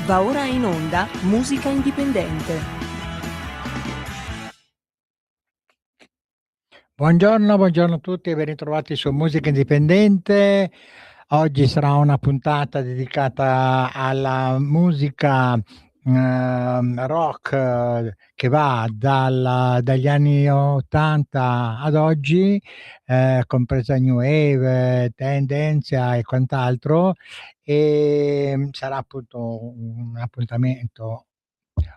Va ora in onda Musica Indipendente. Buongiorno a tutti e ben ritrovati su Musica Indipendente. Oggi sarà una puntata dedicata alla musica rock che va dagli anni '80 ad oggi, compresa new wave, tendenza e quant'altro, sarà appunto un appuntamento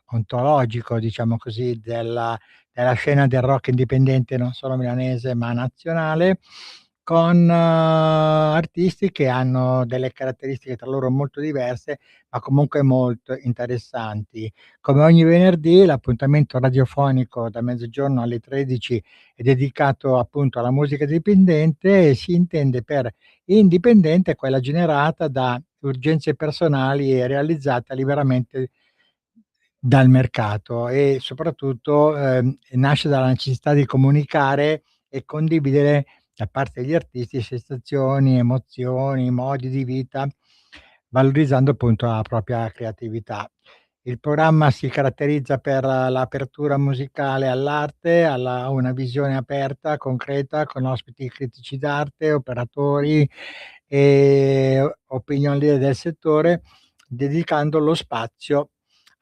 ontologico, diciamo così, della scena del rock indipendente non solo milanese ma nazionale, con artisti che hanno delle caratteristiche tra loro molto diverse, ma comunque molto interessanti. Come ogni venerdì l'appuntamento radiofonico da mezzogiorno alle 13 è dedicato appunto alla musica indipendente e si intende per indipendente quella generata da urgenze personali e realizzata liberamente dal mercato e soprattutto, nasce dalla necessità di comunicare e condividere da parte degli artisti sensazioni, emozioni, modi di vita, valorizzando appunto la propria creatività. Il programma si caratterizza per l'apertura musicale all'arte, a una visione aperta, concreta, con ospiti critici d'arte, operatori e opinion leader del settore, dedicando lo spazio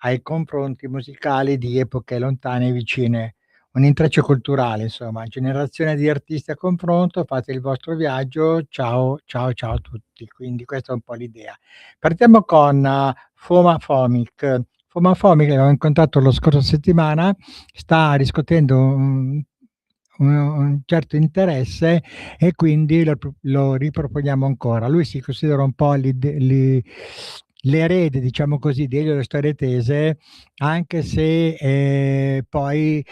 ai confronti musicali di epoche lontane e vicine. Un intreccio culturale insomma, generazione di artisti a confronto, fate il vostro viaggio, ciao a tutti. Quindi questa è un po' l'idea. Partiamo con Foma Fomic. Foma Fomic l'avevo incontrato lo scorso settimana, sta riscuotendo un certo interesse e quindi lo riproponiamo ancora. Lui si considera un po' l'erede, diciamo così, di Elio Le Storie Tese, anche se, poi,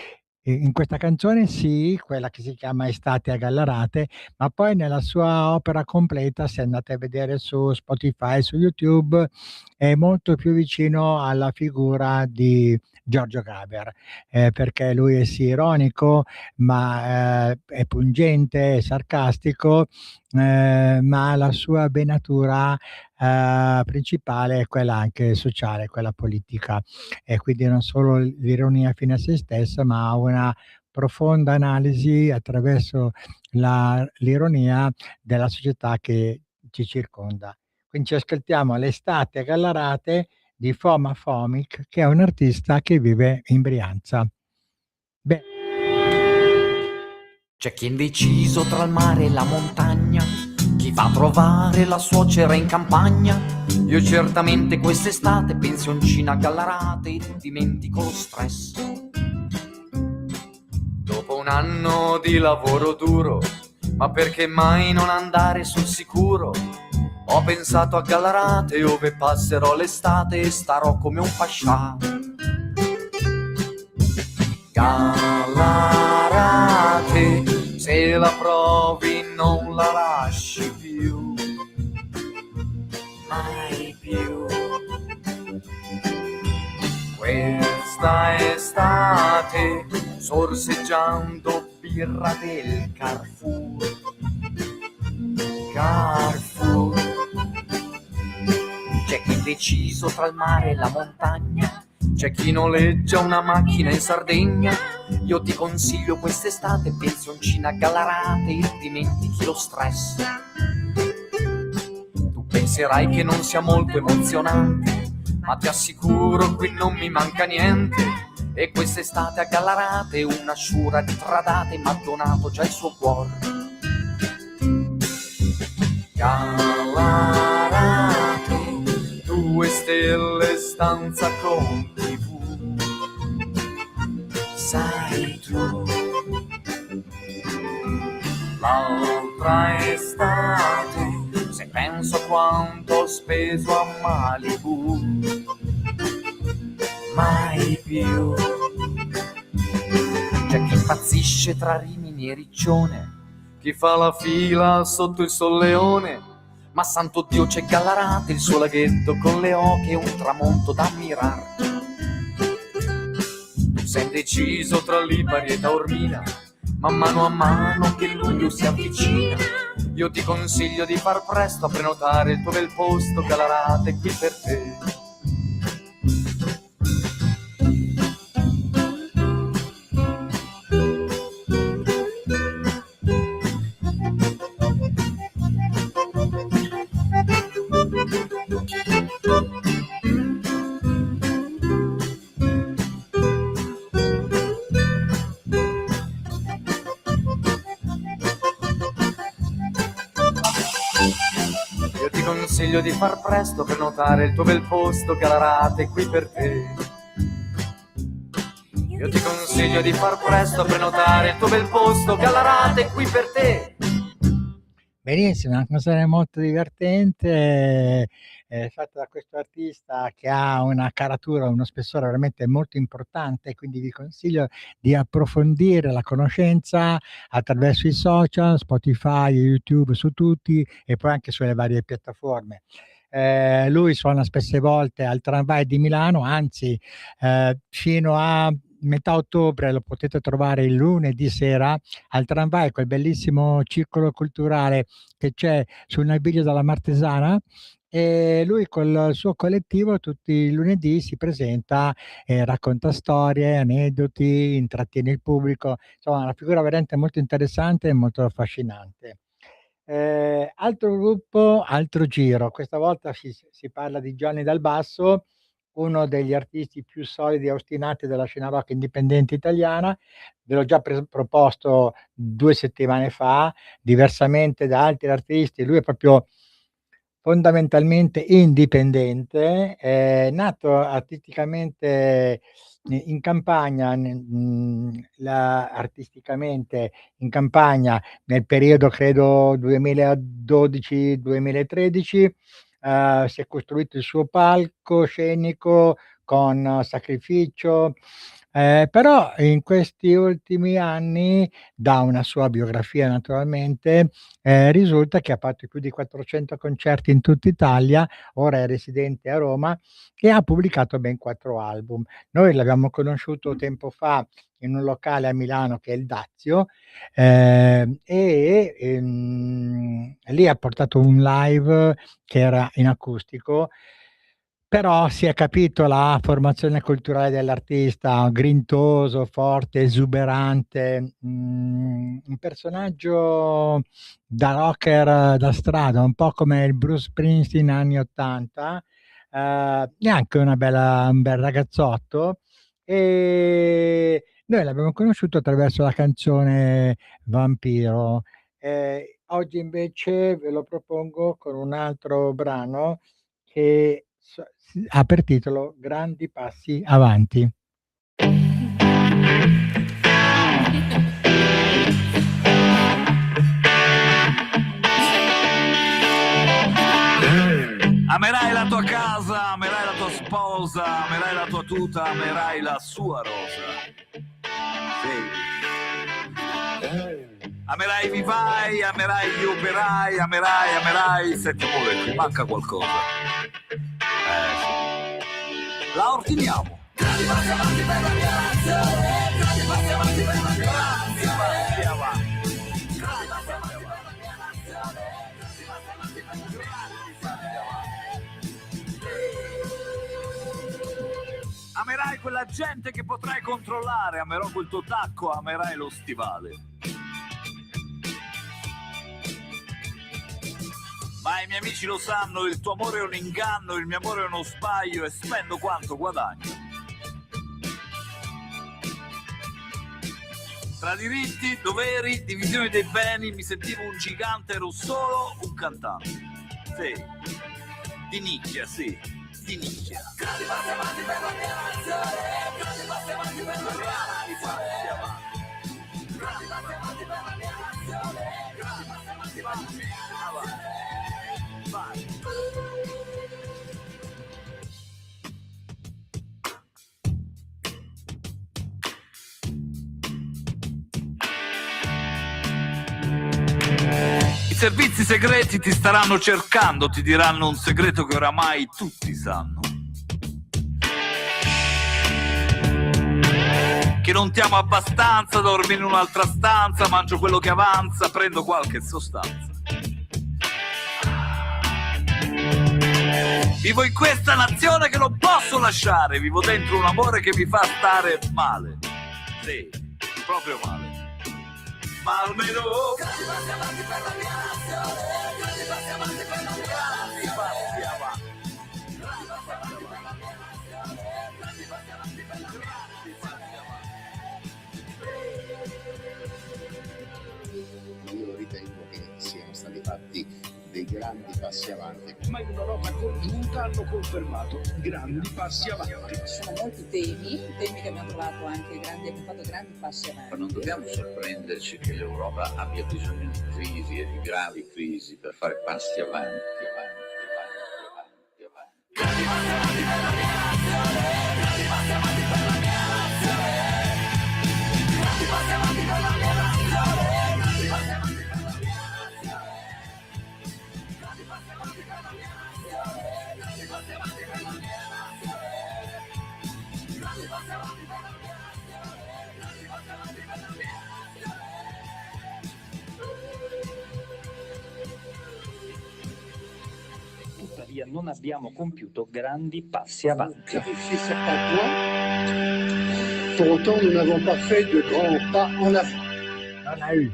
in questa canzone sì, quella che si chiama Estate a Gallarate, ma poi nella sua opera completa, se andate a vedere su Spotify, su YouTube, è molto più vicino alla figura di Giorgio Gaber, perché lui è sì ironico, ma, è pungente, è sarcastico, ma la sua venatura principale è quella anche sociale, quella politica, e quindi non solo l'ironia fine a sé stessa, ma una profonda analisi attraverso l'ironia della società che ci circonda. Quindi ci ascoltiamo L'estate a Gallarate di Foma Fomic, che è un artista che vive in Brianza. C'è chi è indeciso tra il mare e la montagna, chi va a trovare la suocera in campagna. Io certamente quest'estate pensioncina a Gallarate e dimentico lo stress. Dopo un anno di lavoro duro, ma perché mai non andare sul sicuro? Ho pensato a Gallarate, ove passerò l'estate e starò come un pascià. Gallarate, se la provi non la lasci più, mai più. Questa estate, sorseggiando birra del Carrefour, Carrefour. C'è chi è indeciso tra il mare e la montagna, c'è chi noleggia una macchina in Sardegna. Io ti consiglio quest'estate pensioncina a Gallarate e dimentichi lo stress. Tu penserai che non sia molto emozionante, ma ti assicuro qui non mi manca niente. E quest'estate a Gallarate una sciura di tradate m'ha donato già il suo cuore. Gallarate, 2 stelle stanza con TV, sai tu. L'altra estate, se penso a quanto ho speso a Malibu, mai più. C'è chi impazzisce tra Rimini e Riccione, chi fa la fila sotto il solleone, ma santo Dio c'è Gallarate, il suo laghetto con le oche e un tramonto da ammirare. Tu sei indeciso tra Lipari e Taormina, ma mano a mano che il luglio si avvicina, io ti consiglio di far presto a prenotare il tuo bel posto. Gallarate qui per te. Io ti consiglio di far presto, prenotare il tuo bel posto che la rata è qui per te. Io ti consiglio di far presto, prenotare il tuo bel posto che la rata è qui per te. Benissimo, una canzone molto divertente, fatta da questo artista che ha una caratura, uno spessore veramente molto importante, quindi vi consiglio di approfondire la conoscenza attraverso i social, Spotify, YouTube, su tutti e poi anche sulle varie piattaforme. Lui suona spesse volte al Tramvai di Milano, anzi, fino a metà ottobre lo potete trovare il lunedì sera al Tramvai, quel bellissimo circolo culturale che c'è sul Naviglio della Martesana, e lui col suo collettivo tutti i lunedì si presenta e racconta storie, aneddoti, intrattiene il pubblico, insomma una figura veramente molto interessante e molto affascinante. Altro gruppo, altro giro, questa volta si parla di Gianni Dal Basso, uno degli artisti più solidi e ostinati della scena rock indipendente italiana. Ve l'ho già proposto 2 settimane fa, diversamente da altri artisti, lui è proprio fondamentalmente indipendente, è nato artisticamente in Campania, artisticamente in Campania nel periodo credo 2012-2013, si è costruito il suo palcoscenico con sacrificio, però in questi ultimi anni, da una sua biografia naturalmente, risulta che ha fatto più di 400 concerti in tutta Italia, ora è residente a Roma e ha pubblicato ben 4 album. Noi l'abbiamo conosciuto tempo fa in un locale a Milano che è il Dazio, lì ha portato un live che era in acustico, però si è capito la formazione culturale dell'artista, grintoso, forte, esuberante, un personaggio da rocker da strada, un po' come il Bruce Springsteen anni '80, e anche un bel ragazzotto, noi l'abbiamo conosciuto attraverso la canzone "Vampiro". Oggi invece ve lo propongo con un altro brano che ha per titolo "Grandi passi avanti". Amerai la tua casa, amerai la tua sposa, amerai la tua tuta, amerai la sua rosa. Sì. Amerai i vivai, amerai gli operai, amerai, senti amore, ti manca qualcosa. Sì. La ordiniamo. Grandi passi avanti per la mia nazione, grandi passi avanti per la mia nazione, avanti. Amerai quella gente che potrai controllare, amerò quel tuo tacco, amerai lo stivale. Ma i miei amici lo sanno, il tuo amore è un inganno, il mio amore è uno sbaglio e spendo quanto guadagno. Tra diritti, doveri, divisione dei beni, mi sentivo un gigante, ero solo un cantante. Sì, di nicchia, sì, di nicchia. Grandi passi avanti per la mia nazione, grandi passi avanti per la mia nazione, grandi passi avanti per la mia nazione, grandi passi avanti per la mia nazione. Vai. I servizi segreti ti staranno cercando, ti diranno un segreto che oramai tutti sanno. Che non ti amo abbastanza, dormi in un'altra stanza, mangio quello che avanza, prendo qualche sostanza. Vivo in questa nazione che non posso lasciare, vivo dentro un amore che mi fa stare male. Sì, proprio male. Ma almeno grandi passi avanti per la mia nazione, grandi passi avanti per la mia nazione, grandi passi avanti, grandi passi avanti per la mia nazione, grandi passi avanti per la mia nazione. Io ritengo che siano stati fatti dei grandi passi avanti. Ma in una nota congiunta hanno confermato grandi passi avanti. Sono molti temi che abbiamo trovato anche grandi, abbiamo fatto grandi passi avanti. Ma non dobbiamo sorprenderci che l'Europa abbia bisogno di crisi e di gravi crisi per fare passi avanti. Grandi passi avanti per la mia nazione, grandi passi avanti per la mia nazione, grandi passi avanti per la mia nazione, grandi passi avanti per la mia nazione, grandi passi avanti per la mia nazione, grandi passi avanti per la mia nazione, grandi passi avanti per la mia nazione, grandi passi avanti per la mia nazione. Tuttavia non abbiamo compiuto grandi passi avanti. Clarifier certains points. Pour autant, nous n'avons pas fait de grands pas en avant. Non ha eu.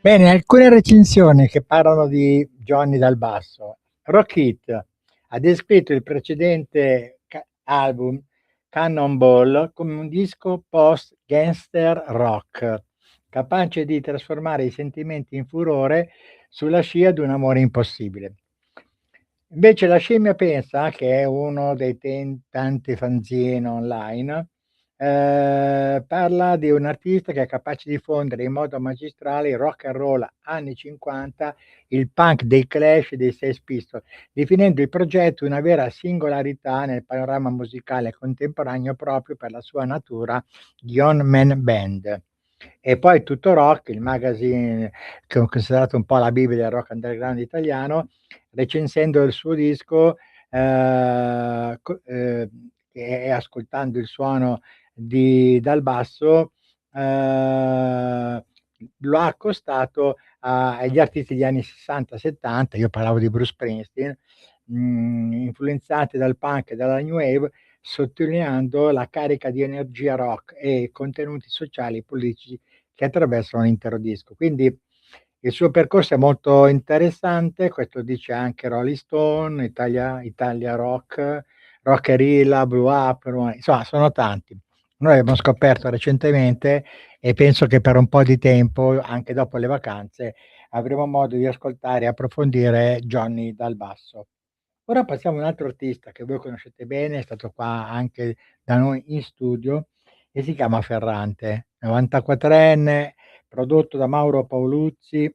Bene, alcune recensioni che parlano di Johnny Dal Basso. Rockit ha descritto il precedente album Cannonball come un disco post-gangster rock, capace di trasformare i sentimenti in furore sulla scia di un amore impossibile. Invece la scimmia pensa, che è uno dei tanti fanzine online, parla di un artista che è capace di fondere in modo magistrale il rock and roll anni 50, il punk dei Clash e dei Sex Pistols, definendo il progetto una vera singolarità nel panorama musicale contemporaneo proprio per la sua natura di one-man band. E poi Tutto Rock, il magazine che ho considerato un po' la Bibbia del rock underground italiano, recensendo il suo disco e ascoltando il suono Dal Basso, lo ha accostato agli artisti degli anni 60-70, io parlavo di Bruce Springsteen, influenzati dal punk e dalla new wave, sottolineando la carica di energia rock e contenuti sociali e politici che attraversano l'intero disco. Quindi il suo percorso è molto interessante, questo dice anche Rolling Stone, Italia Rock, Rockerilla, Blue Up, insomma sono tanti. Noi abbiamo scoperto recentemente e penso che per un po' di tempo, anche dopo le vacanze, avremo modo di ascoltare e approfondire Johnny Dal Basso. Ora passiamo a un altro artista che voi conoscete bene, è stato qua anche da noi in studio e si chiama Ferrante, 94enne, prodotto da Mauro Paoluzzi,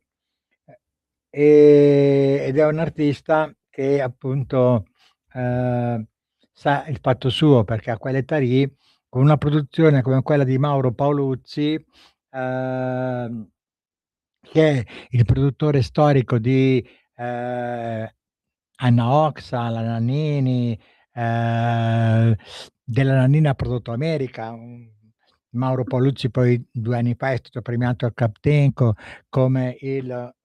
ed è un artista che appunto sa il fatto suo, perché a quell'età lì, con una produzione come quella di Mauro Paoluzzi, che è il produttore storico di Anna Oxa, la Nannini, della Nannini ha prodotto America. Mauro Paoluzzi poi 2 anni fa è stato premiato al Captenco come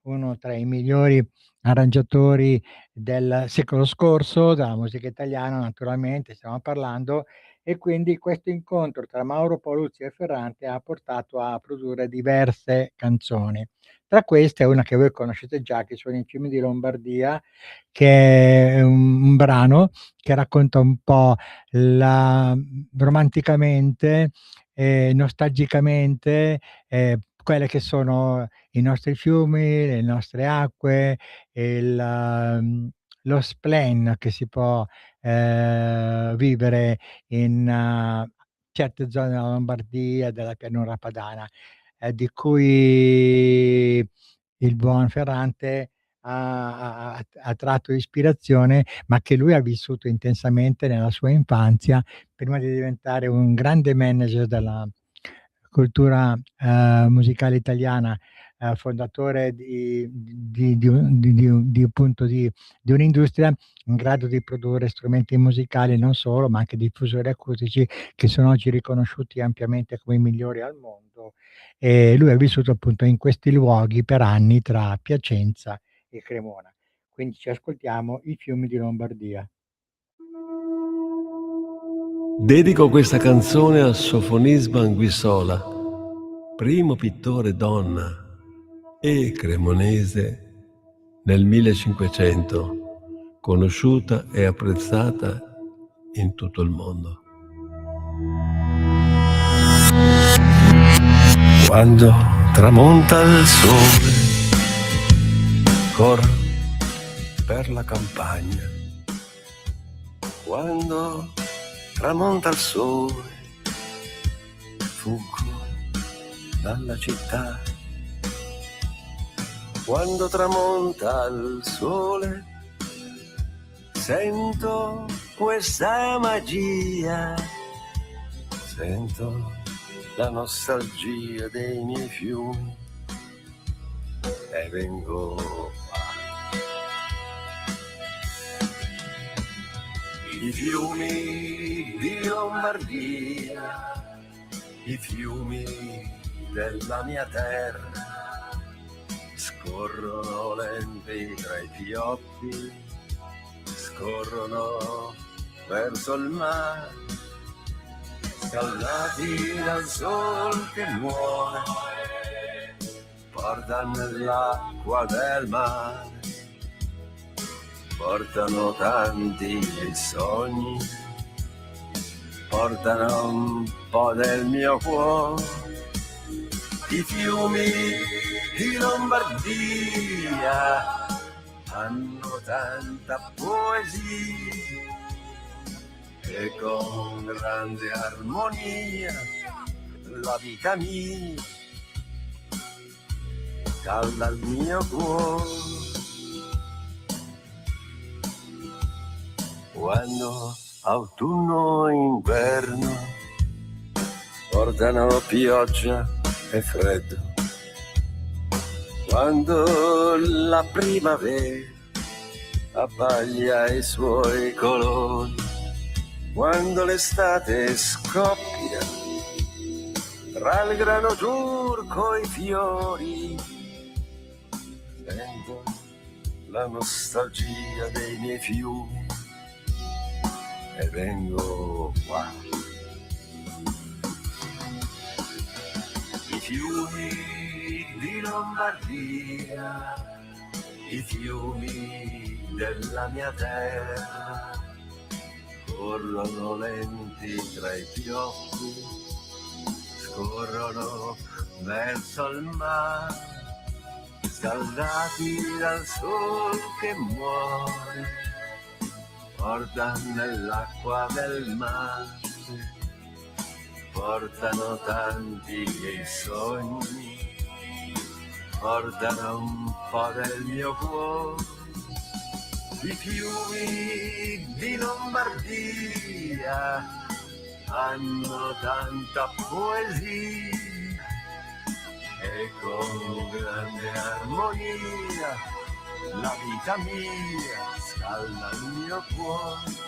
uno tra i migliori arrangiatori del secolo scorso, della musica italiana naturalmente stiamo parlando, e quindi questo incontro tra Mauro Paoluzzi e Ferrante ha portato a produrre diverse canzoni. Tra queste una che voi conoscete già, che sono I fiumi di Lombardia, che è un brano che racconta un po' romanticamente e nostalgicamente quelle che sono i nostri fiumi, le nostre acque, lo spleen che si può vivere in certe zone della Lombardia, della pianura padana, di cui il buon Ferrante ha tratto ispirazione, ma che lui ha vissuto intensamente nella sua infanzia, prima di diventare un grande manager della cultura musicale italiana, fondatore di un'industria in grado di produrre strumenti musicali non solo, ma anche diffusori acustici che sono oggi riconosciuti ampiamente come i migliori al mondo. E lui ha vissuto appunto in questi luoghi per anni tra Piacenza e Cremona. Quindi ci ascoltiamo I fiumi di Lombardia. Dedico questa canzone a Sofonisba Anguissola, primo pittore donna e cremonese nel 1500, conosciuta e apprezzata in tutto il mondo. Quando tramonta il sole, corro per la campagna. Quando tramonta il sole, fuggo dalla città. Quando tramonta il sole, sento questa magia, sento la nostalgia dei miei fiumi e vengo qua. I fiumi di Lombardia, i fiumi della mia terra, scorrono lenti tra i pioppi, scorrono verso il mare, scaldati dal sol che muore, portano l'acqua del mare, portano tanti miei sogni, portano un po' del mio cuore. I fiumi di Lombardia hanno tanta poesia e con grande armonia la vita mia calda il mio cuore. Quando autunno e inverno portano pioggia e freddo, quando la primavera abbaglia i suoi colori, quando l'estate scoppia tra il grano turco e i fiori, sento la nostalgia dei miei fiumi e vengo qua. I fiumi di Lombardia, i fiumi della mia terra, corrono lenti tra i pioppi, scorrono verso il mare, scaldati dal sol che muore, portano nell'acqua del mare, portano tanti miei sogni, portano un po' del mio cuore. I fiumi di Lombardia hanno tanta poesia e con grande armonia la vita mia scalda il mio cuore.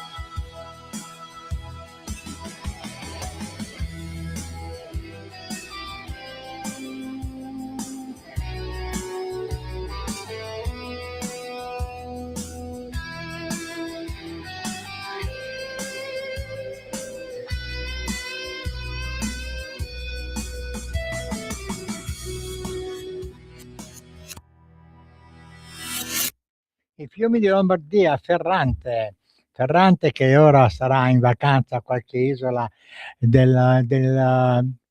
I fiumi di Lombardia, Ferrante. Ferrante che ora sarà in vacanza a qualche isola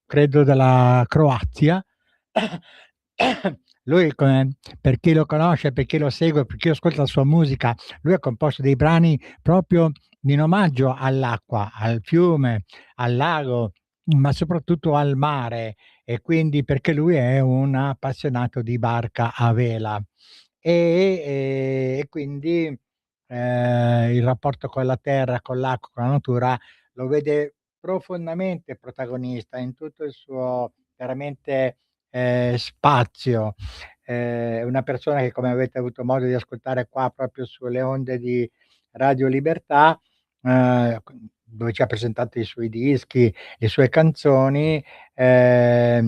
credo della Croazia. Lui, per chi lo conosce, per chi lo segue, per chi ascolta la sua musica, lui ha composto dei brani proprio in omaggio all'acqua, al fiume, al lago, ma soprattutto al mare, e quindi perché lui è un appassionato di barca a vela. E quindi il rapporto con la terra, con l'acqua, con la natura lo vede profondamente protagonista in tutto il suo veramente spazio. È una persona che, come avete avuto modo di ascoltare qua proprio sulle onde di Radio Libertà, dove ci ha presentato i suoi dischi, le sue canzoni, è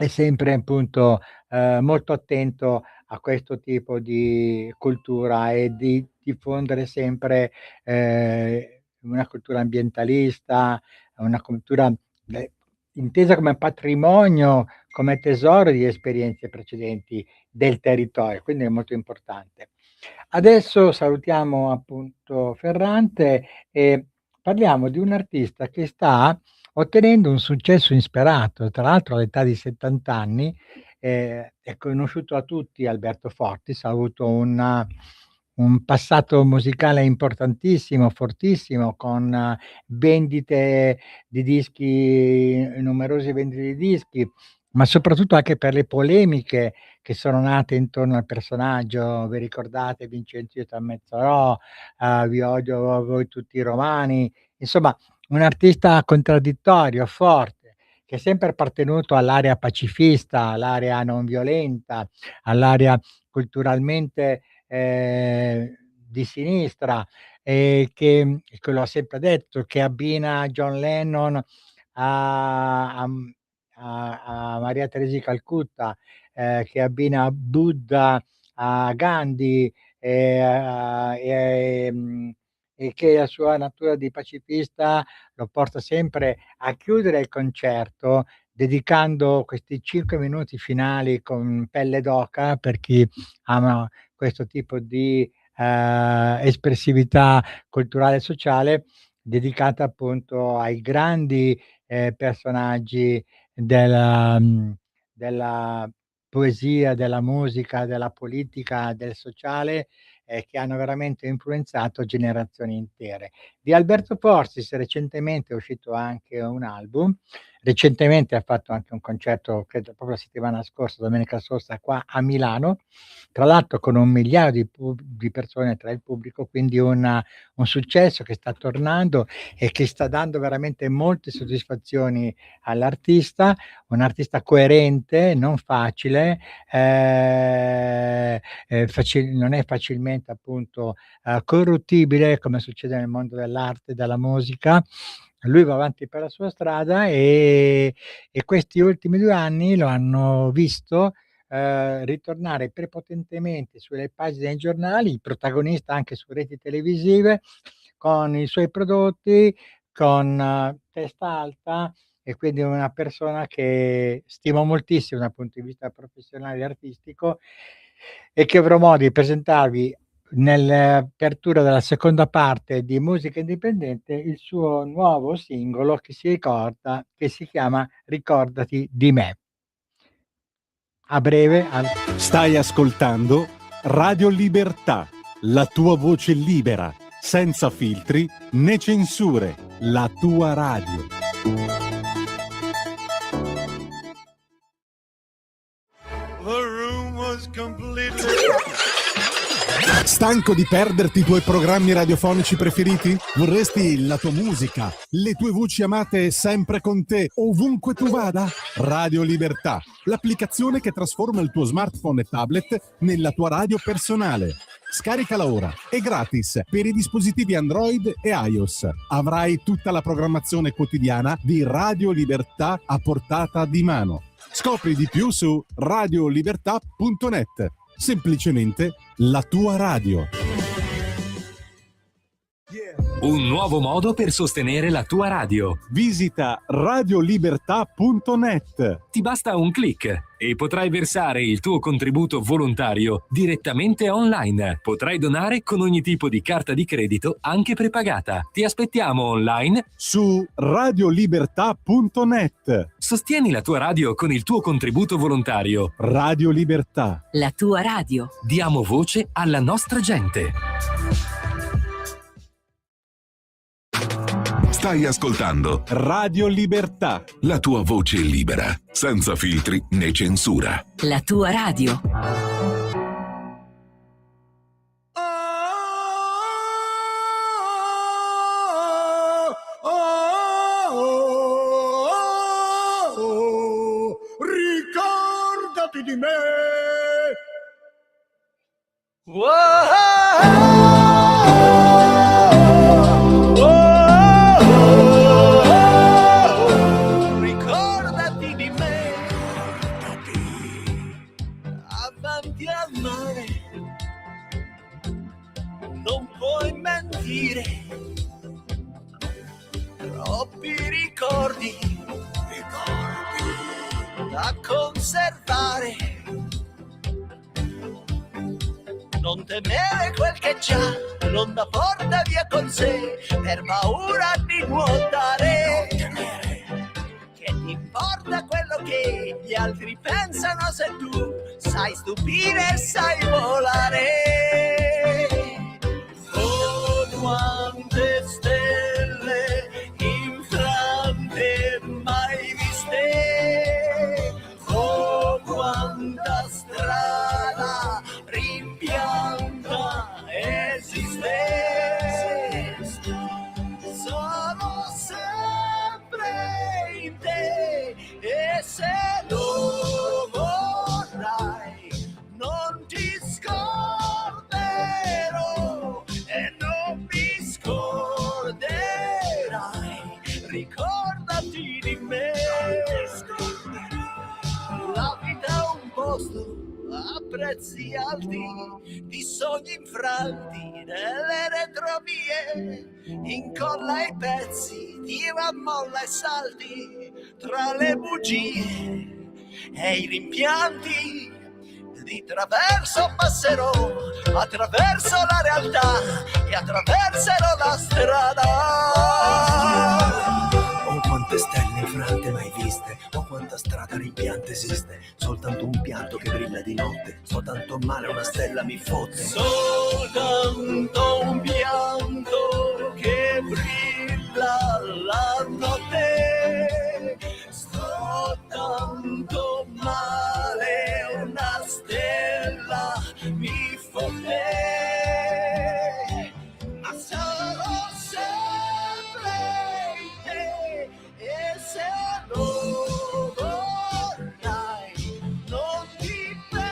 sempre appunto molto attento a questo tipo di cultura e di diffondere sempre una cultura ambientalista, una cultura intesa come patrimonio, come tesoro di esperienze precedenti del territorio, quindi è molto importante. Adesso salutiamo appunto Ferrante e parliamo di un artista che sta ottenendo un successo insperato. Tra l'altro all'età di 70 anni è conosciuto a tutti Alberto Fortis, ha avuto un passato musicale importantissimo, fortissimo, con vendite di dischi, numerose vendite di dischi, ma soprattutto anche per le polemiche che sono nate intorno al personaggio. Vi ricordate Vincenzo Tammezzarò, Vi odio voi tutti i romani, insomma un artista contraddittorio, forte, che è sempre appartenuto all'area pacifista, all'area non violenta, all'area culturalmente, di sinistra, che lo ha sempre detto, che abbina John Lennon a Maria Teresa di Calcutta, che abbina Buddha a Gandhi, e che la sua natura di pacifista lo porta sempre a chiudere il concerto dedicando questi 5 minuti finali con pelle d'oca, per chi ama questo tipo di, espressività culturale e sociale, dedicata appunto ai grandi, personaggi della poesia, della musica, della politica, del sociale, che hanno veramente influenzato generazioni intere. Di Alberto Porsis recentemente è uscito anche un album, recentemente ha fatto anche un concerto, credo proprio la settimana scorsa, domenica scorsa, qua a Milano, tra l'altro con 1 migliaio di persone tra il pubblico, quindi un successo che sta tornando e che sta dando veramente molte soddisfazioni all'artista, un artista coerente, non facile, non è facilmente appunto, corruttibile come succede nel mondo dell'arte e della musica. Lui va avanti per la sua strada e questi ultimi 2 anni lo hanno visto, ritornare prepotentemente sulle pagine dei giornali, protagonista anche su reti televisive, con i suoi prodotti, con testa alta, e quindi una persona che stimo moltissimo dal punto di vista professionale e artistico, e che avrò modo di presentarvi nell'apertura della seconda parte di Musica Indipendente il suo nuovo singolo che si chiama "Ricordati di me". A breve al Stai ascoltando Radio Libertà, la tua voce libera, senza filtri né censure, la tua radio. Stanco di perderti i tuoi programmi radiofonici preferiti? Vorresti la tua musica, le tue voci amate sempre con te, ovunque tu vada? Radio Libertà, l'applicazione che trasforma il tuo smartphone e tablet nella tua radio personale. Scaricala ora, è gratis per i dispositivi Android e iOS. Avrai tutta la programmazione quotidiana di Radio Libertà a portata di mano. Scopri di più su radiolibertà.net. Semplicemente la tua radio. Un nuovo modo per sostenere la tua radio. Visita radiolibertà.net. Ti basta un click e potrai versare il tuo contributo volontario direttamente online. Potrai donare con ogni tipo di carta di credito, anche prepagata. Ti aspettiamo online su radiolibertà.net. Sostieni la tua radio con il tuo contributo volontario. Radio Libertà. La tua radio. Diamo voce alla nostra gente. Stai ascoltando Radio Libertà, la tua voce libera, senza filtri né censura. La tua radio. Ricordati di me. Ricordati di me, avanti al mare, non puoi mentire, troppi ricordi da conservare. Non temere quel che già l'onda porta via con sé, per paura di nuotare. Che ti importa quello che gli altri pensano se tu sai stupire e sai volare? prezzi alti, di sogni infranti nelle retrovie, incolla i pezzi, tira, molla e salti tra le bugie e i rimpianti. Di traverso passerò, attraverso la realtà e attraverserò la strada. Oh, quante stelle infrante mai viste, oh, quanta strada rimpiante esiste. Soltanto un pianto che brilla di notte, soltanto male una stella mi fotte. Soltanto un pianto che brilla la notte, soltanto male una stella mi fotte. Ma sarò sempre in te, e se lo vorrai non ti perderò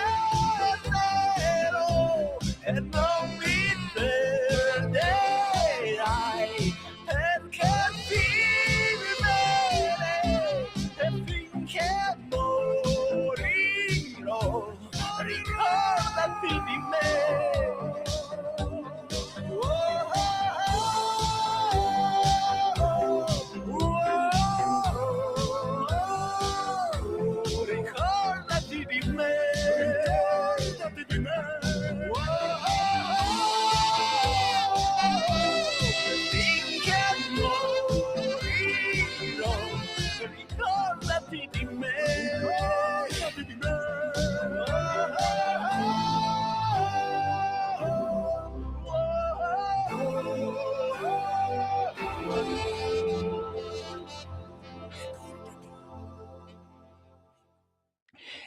e non mi perderai, perché vivrei e finché morirò ricordati di me. Ricordati di me, ricordati di me. Finché morirò, ricordati di me, ricordati di me.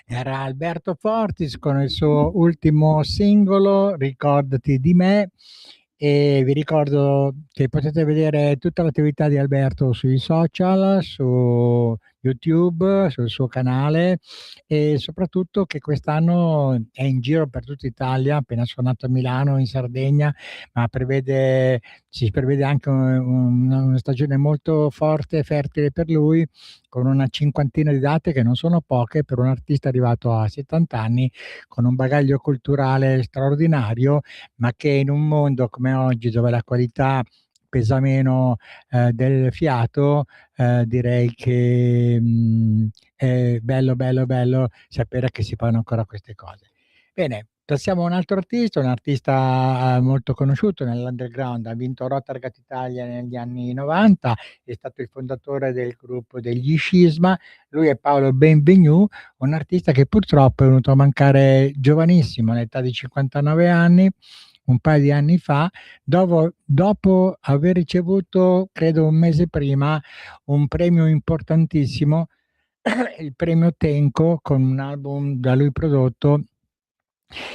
Era Alberto Fortis con il suo ultimo singolo, Ricordati di me, e vi ricordo che potete vedere tutta l'attività di Alberto sui social, su YouTube, sul suo canale, e soprattutto che quest'anno è in giro per tutta Italia, appena suonato a Milano, in Sardegna, ma si prevede anche una stagione molto forte e fertile per lui, con una cinquantina di date che non sono poche per un artista arrivato a 70 anni, con un bagaglio culturale straordinario, ma che in un mondo come oggi, dove la qualità pesa meno del fiato, direi che è bello sapere che si fanno ancora queste cose. Bene, passiamo a un altro artista, un artista molto conosciuto nell'underground, ha vinto Rotargat Italia negli anni 90, è stato il fondatore del gruppo degli Scisma. Lui è Paolo Benvenu, un artista che purtroppo è venuto a mancare giovanissimo, all'età di 59 anni, un paio di anni fa, dopo aver ricevuto, credo un mese prima, un premio importantissimo, il premio Tenco, con un album da lui prodotto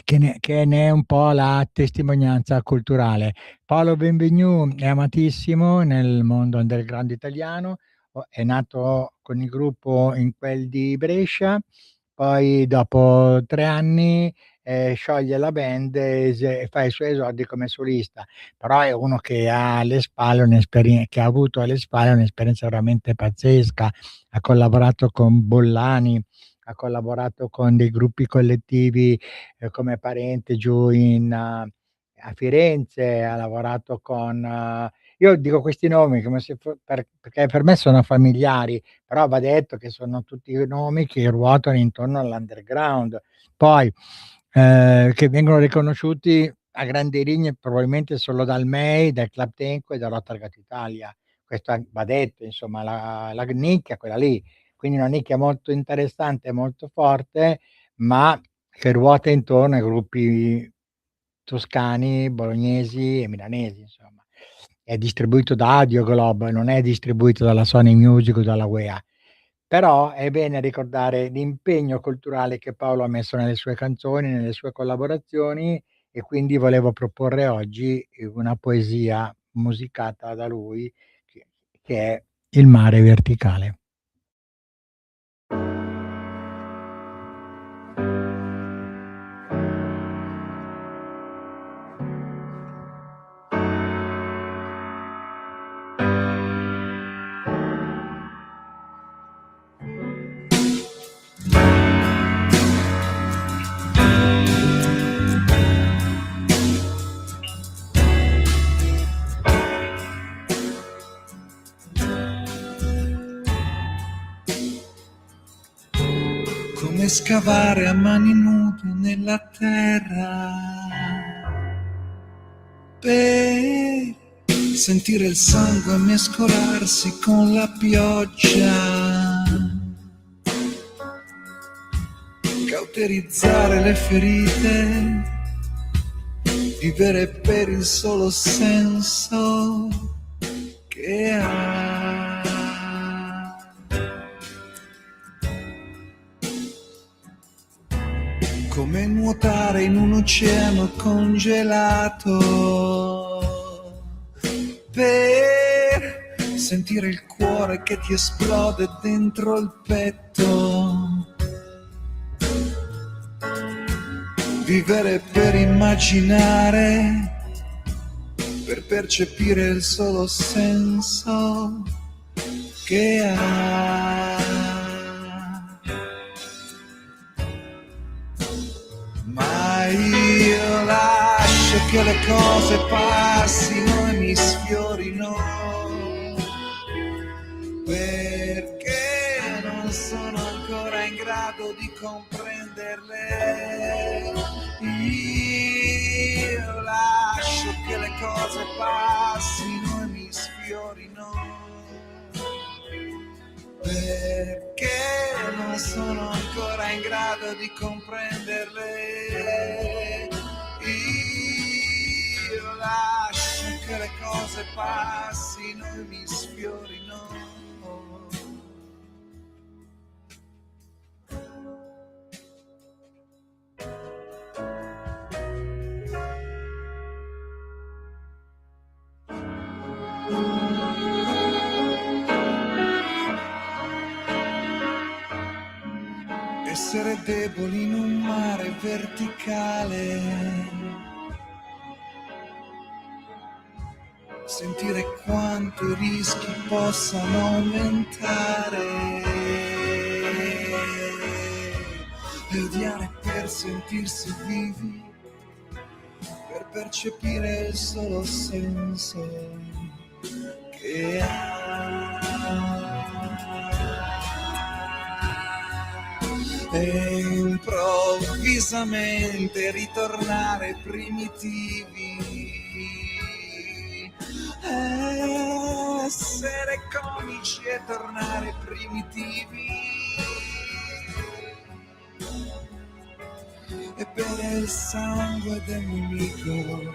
che ne è un po' la testimonianza culturale. Paolo Benvenu è amatissimo nel mondo underground italiano, è nato con il gruppo in quel di Brescia, poi dopo 3 anni scioglie la band e fa i suoi esordi come solista, però è uno che ha alle spalle che ha avuto alle spalle un'esperienza veramente pazzesca, ha collaborato con Bollani, ha collaborato con dei gruppi collettivi come Parente giù a Firenze, ha lavorato con io dico questi nomi come se perché per me sono familiari, però va detto che sono tutti nomi che ruotano intorno all'underground. Poi che vengono riconosciuti a grandi linee probabilmente solo dal MEI, dal Club Tenco e da Rotargat Italia. Questo va detto, insomma, la nicchia è quella lì, quindi una nicchia molto interessante e molto forte, ma che ruota intorno ai gruppi toscani, bolognesi e milanesi, insomma. È distribuito da Audio Globe, non è distribuito dalla Sony Music o dalla UEA. Però è bene ricordare l'impegno culturale che Paolo ha messo nelle sue canzoni, nelle sue collaborazioni, e quindi volevo proporre oggi una poesia musicata da lui che è Il mare verticale. scavare a mani nude nella terra, per sentire il sangue mescolarsi con la pioggia, cauterizzare le ferite, vivere per il solo senso che ha. Come nuotare in un oceano congelato, per sentire il cuore che ti esplode dentro il petto, vivere per immaginare, per percepire il solo senso che ha. Ma io lascio che le cose passino e mi sfiorino, perché non sono ancora in grado di comprenderle. Io lascio che le cose passino e mi sfiorino, perché non sono ancora in grado di comprenderle. Io lascio che le cose passino e mi sfiorino. Essere deboli in un mare verticale, sentire quanto i rischi possano aumentare e odiare per sentirsi vivi, per percepire il solo senso che ha. E improvvisamente ritornare primitivi, essere comici e tornare primitivi, e bere il sangue del nemico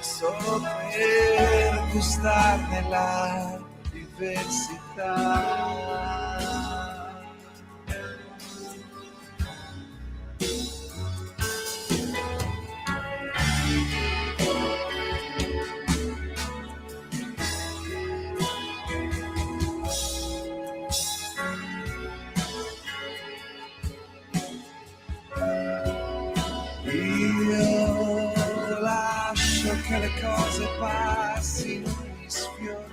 solo per gustarne la diversità. Io lascio che le cose passino e mi sfiorino.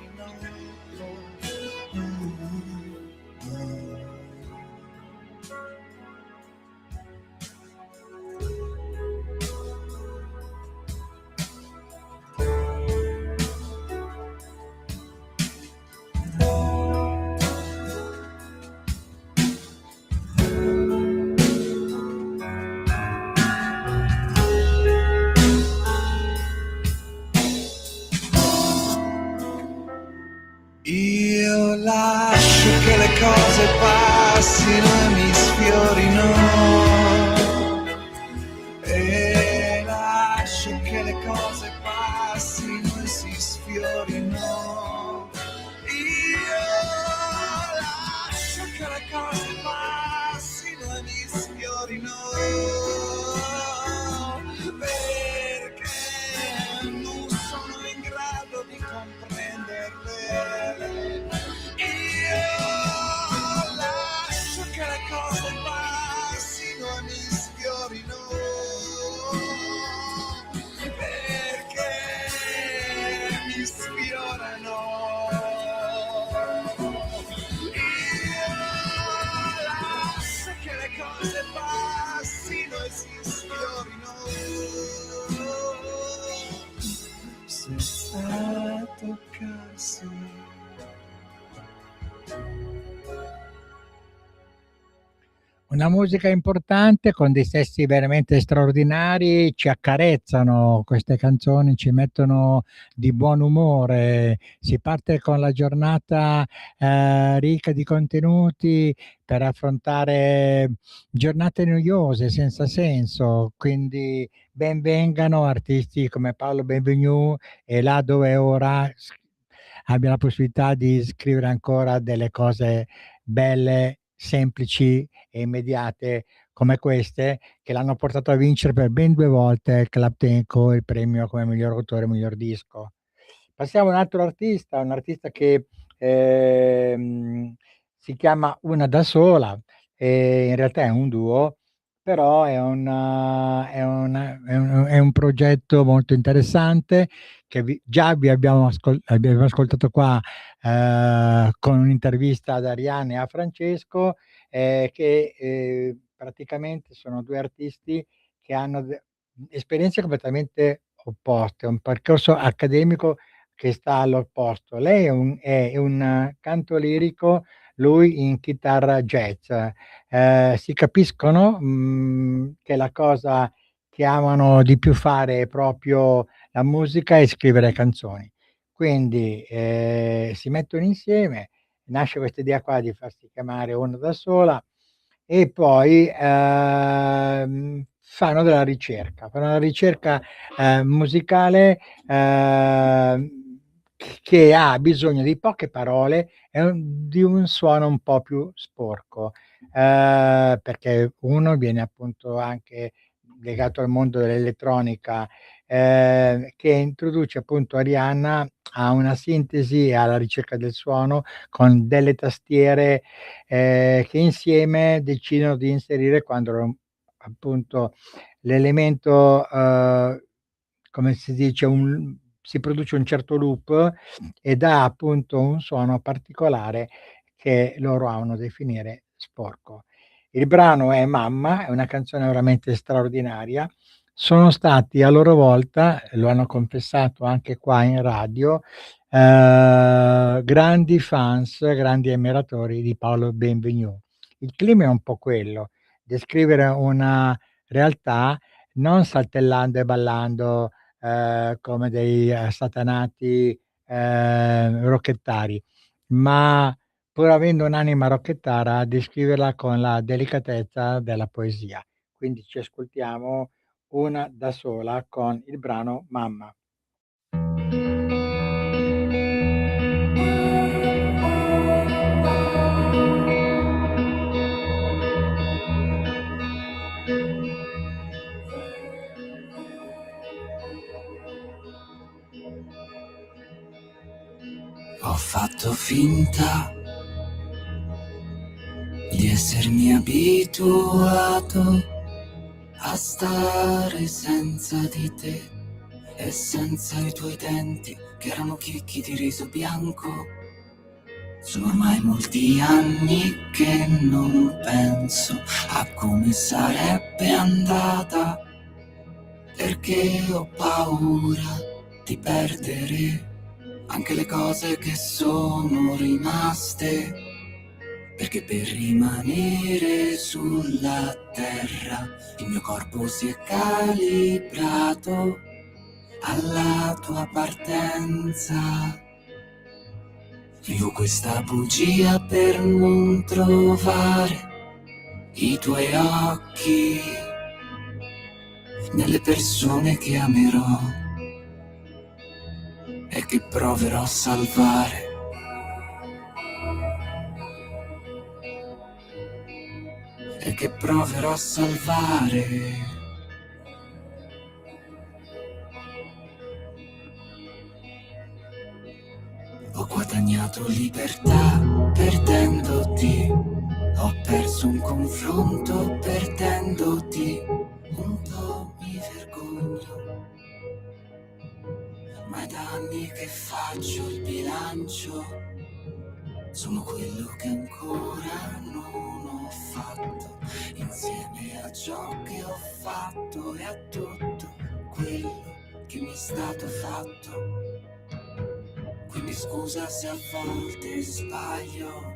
Io lascio che le cose passino e mi sfiorino, e lascio che le cose passino e si sfiorino. Io lascio che le cose passino e mi sfiorino, perché non sono in grado di comprenderle. Io lascio che le cose passino e mi sfiorino, perché mi sfiorano. Io lascio che le cose passino e si sfiorino, senza toccarsi. Una musica importante con dei testi veramente straordinari, ci accarezzano queste canzoni, ci mettono di buon umore. Si parte con la giornata ricca di contenuti per affrontare giornate noiose, senza senso, quindi ben vengano artisti come Paolo Benvenu e Là dove è ora abbia la possibilità di scrivere ancora delle cose belle, semplici e immediate come queste, che l'hanno portato a vincere per ben 2 volte il Club Tenco il premio come miglior autore e miglior disco. Passiamo a un altro artista, un artista che, si chiama Una da sola, in realtà è un duo, però è un progetto molto interessante che già vi abbiamo ascoltato qua, con un'intervista ad Arianna e a Francesco, che, praticamente sono 2 artisti che hanno esperienze completamente opposte, un percorso accademico che sta all'opposto. Lei è un canto lirico, lui in chitarra jazz. Si capiscono, che la cosa che amano di più fare è proprio la musica e scrivere canzoni. Quindi, si mettono insieme, nasce questa idea qua di farsi chiamare Una da sola e poi, fanno della ricerca, musicale, che ha bisogno di poche parole e di un suono un po' più sporco, perché uno viene appunto anche legato al mondo dell'elettronica, che introduce appunto Arianna a una sintesi e alla ricerca del suono con delle tastiere, che insieme decidono di inserire quando appunto l'elemento, come si dice, si produce un certo loop e dà appunto un suono particolare che loro amano definire sporco. Il brano è Mamma, è una canzone veramente straordinaria. Sono stati a loro volta, lo hanno confessato anche qua in radio, grandi fans, grandi ammiratori di Paolo Benvenu. Il clima è un po' quello, descrivere una realtà non saltellando e ballando, come dei, satanati, rockettari, ma pur avendo un'anima rockettara, descriverla con la delicatezza della poesia. Quindi ci ascoltiamo Una da sola con il brano Mamma. Ho fatto finta di essermi abituato a stare senza di te e senza i tuoi denti che erano chicchi di riso bianco. Sono ormai molti anni che non penso a come sarebbe andata, perché ho paura di perdere anche le cose che sono rimaste, perché per rimanere sulla terra il mio corpo si è calibrato alla tua partenza. Vivo questa bugia per non trovare i tuoi occhi nelle persone che amerò e che proverò a salvare. E che proverò a salvare. Ho guadagnato libertà perdendoti, ho perso un confronto perdendoti, un po' mi vergogno, ma è da anni che faccio il bilancio, sono quello che ancora non ho fatto, insieme a ciò che ho fatto e a tutto quello che mi è stato fatto. Quindi scusa se a volte sbaglio,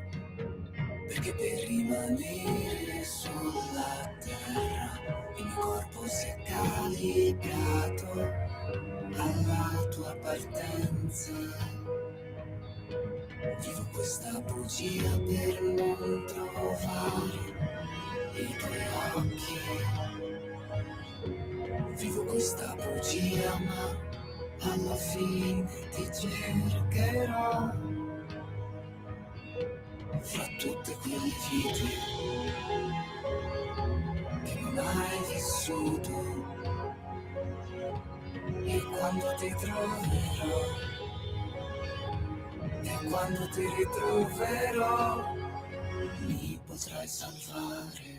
perché per rimanere sulla terra il mio corpo si è calibrato alla tua partenza. Vivo questa bugia per non trovare i tuoi occhi. Vivo questa bugia ma alla fine ti cercherò. Fra tutte quelle vite che non hai vissuto, e quando ti troverò, e quando ti ritroverò, mi potrai salvare.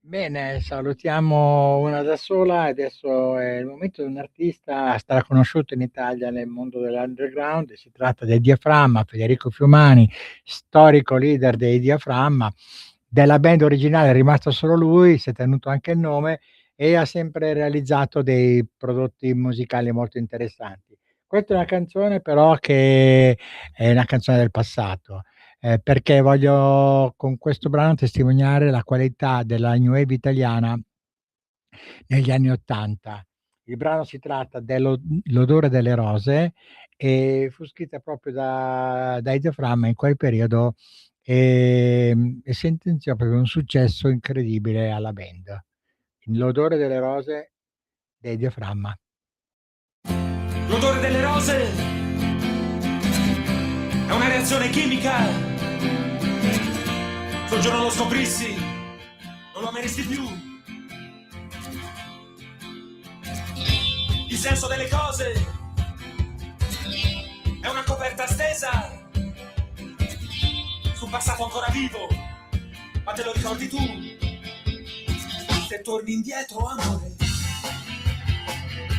Bene, salutiamo una da sola. Adesso è il momento di un artista straconosciuto in Italia nel mondo dell'underground. Si tratta del Diaframma, Federico Fiumani, storico leader dei Diaframma. Della band originale è rimasto solo lui, si è tenuto anche il nome e ha sempre realizzato dei prodotti musicali molto interessanti. Questa è una canzone però che è una canzone del passato. Perché voglio con questo brano testimoniare la qualità della new wave italiana negli anni '80. Il brano si tratta L'odore delle rose e fu scritta proprio dai Diaframma in quel periodo, e sentenziò proprio un successo incredibile alla band. L'odore delle rose dei Diaframma. L'odore delle rose è una reazione chimica. Se un giorno lo scoprissi, non lo ameresti più. Il senso delle cose è una coperta stesa su un passato ancora vivo, ma te lo ricordi tu? Se torni indietro, amore,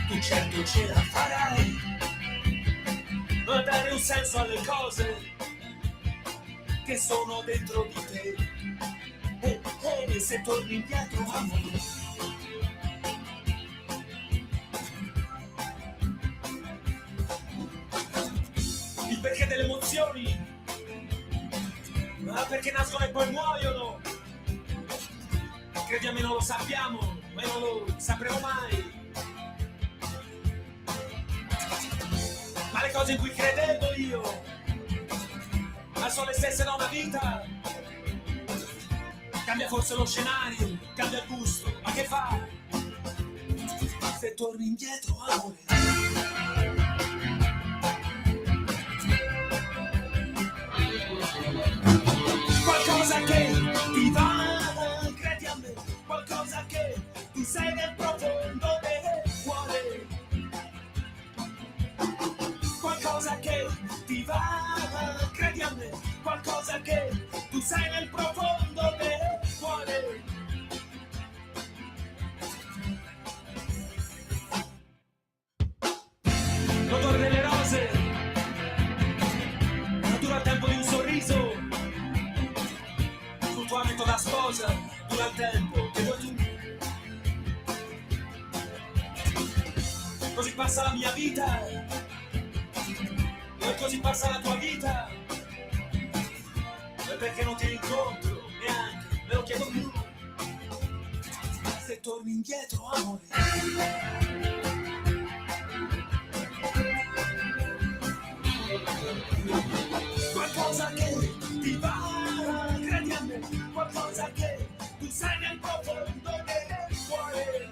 tu certo ce la farai. Non dare un senso alle cose che sono dentro di te. E se torni indietro, amore, il perché delle emozioni, ma perché nascono e poi muoiono, crediamo non lo sappiamo, ma non lo sapremo mai. Ma le cose in cui credevo io, ma sono le stesse da una vita. Cambia forse lo scenario, cambia il gusto, ma che fa? Se torni indietro, amore, qualcosa che ti va, credi a me, qualcosa che tu sei nel profondo del cuore, qualcosa che ti va, credi a me, qualcosa che tu sei nel profondo del cuore. L'odore delle rose dura il tempo di un sorriso, sul tuo abito da sposa dura il tempo che vuoi tu. Così passa la mia vita, e così passa la tua vita, e perché non ti rincontro neanche, me lo chiedo più. Se torni indietro, amore, qualcosa che ti va, credi a me, qualcosa che tu sei nel profondo del cuore,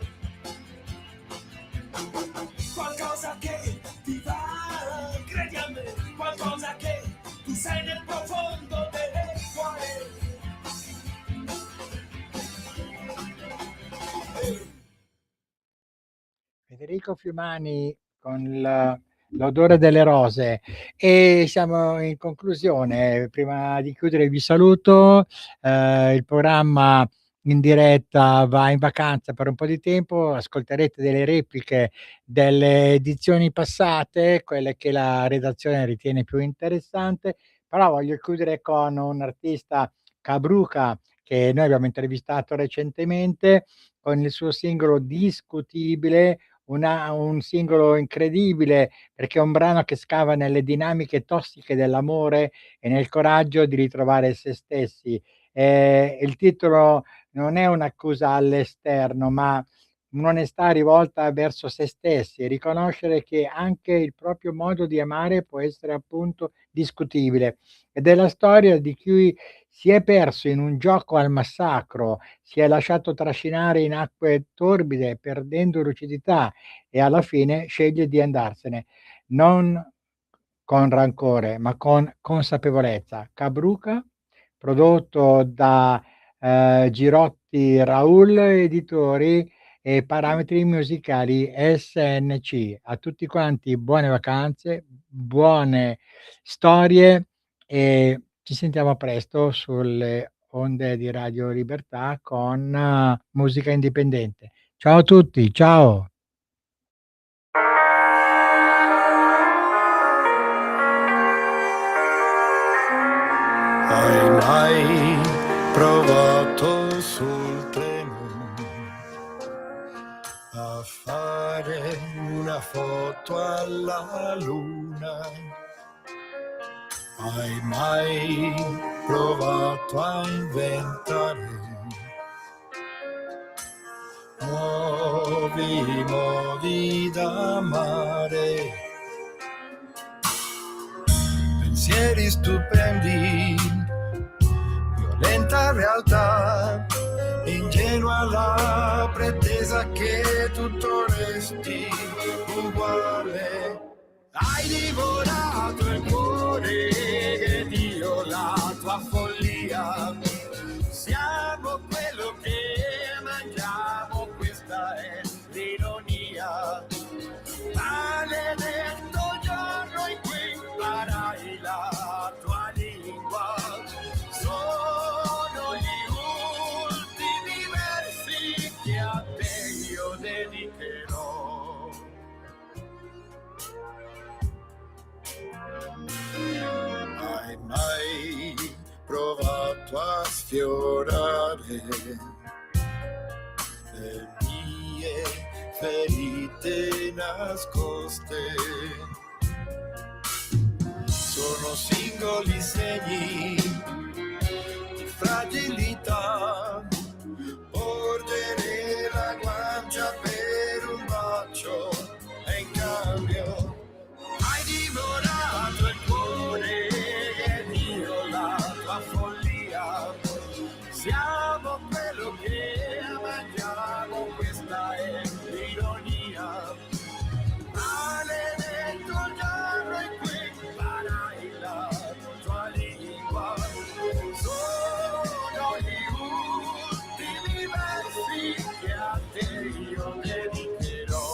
qualcosa che ti va, credi a me, qualcosa che tu sei nel profondo del cuore. Enrico Fiumani con l'odore delle rose, e siamo in conclusione. Prima di chiudere vi saluto, il programma in diretta va in vacanza per un po' di tempo, ascolterete delle repliche delle edizioni passate, quelle che la redazione ritiene più interessante, però voglio chiudere con un artista, Cabruca, che noi abbiamo intervistato recentemente, con il suo singolo Discutibile, un singolo incredibile, perché è un brano che scava nelle dinamiche tossiche dell'amore e nel coraggio di ritrovare se stessi. Il titolo non è un'accusa all'esterno, ma un'onestà rivolta verso se stessi, e riconoscere che anche il proprio modo di amare può essere appunto discutibile. Ed è la storia di chi si è perso in un gioco al massacro, si è lasciato trascinare in acque torbide, perdendo lucidità, e alla fine sceglie di andarsene, non con rancore, ma con consapevolezza. Cabruca, prodotto da Girotti Raul Editori e Parametri Musicali SNC. A tutti quanti buone vacanze, buone storie, e ci sentiamo presto sulle onde di Radio Libertà con musica indipendente. Ciao a tutti, ciao. Hai mai provato sul treno a fare una foto alla luna? Hai mai provato a inventare nuovi modi d'amare? Pensieri stupendi, violenta realtà, ingenua la pretesa che tutto resti uguale. Hai divorato il cuore ed io la tua follia. Siamo quello che mangiamo, questa è l'ironia. Maledetto giorno in cui imparai la tua lingua. Sono gli ultimi versi che a te io dedicherò. Hai mai provato a sfiorare le mie ferite nascoste? Sono singoli segni di fragilità. Porgerei la guancia per un bacio e in cambio hai divorato il cuore ed io la tua follia. Siamo quello che mangiamo, questa è l'ironia. Maledetto il giorno in cui imparai la tua lingua. Sono gli ultimi versi che a te io dedicherò.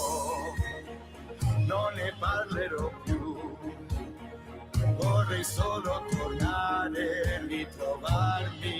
Non ne parlerò più, vorrei solo tornare e ritrovarmi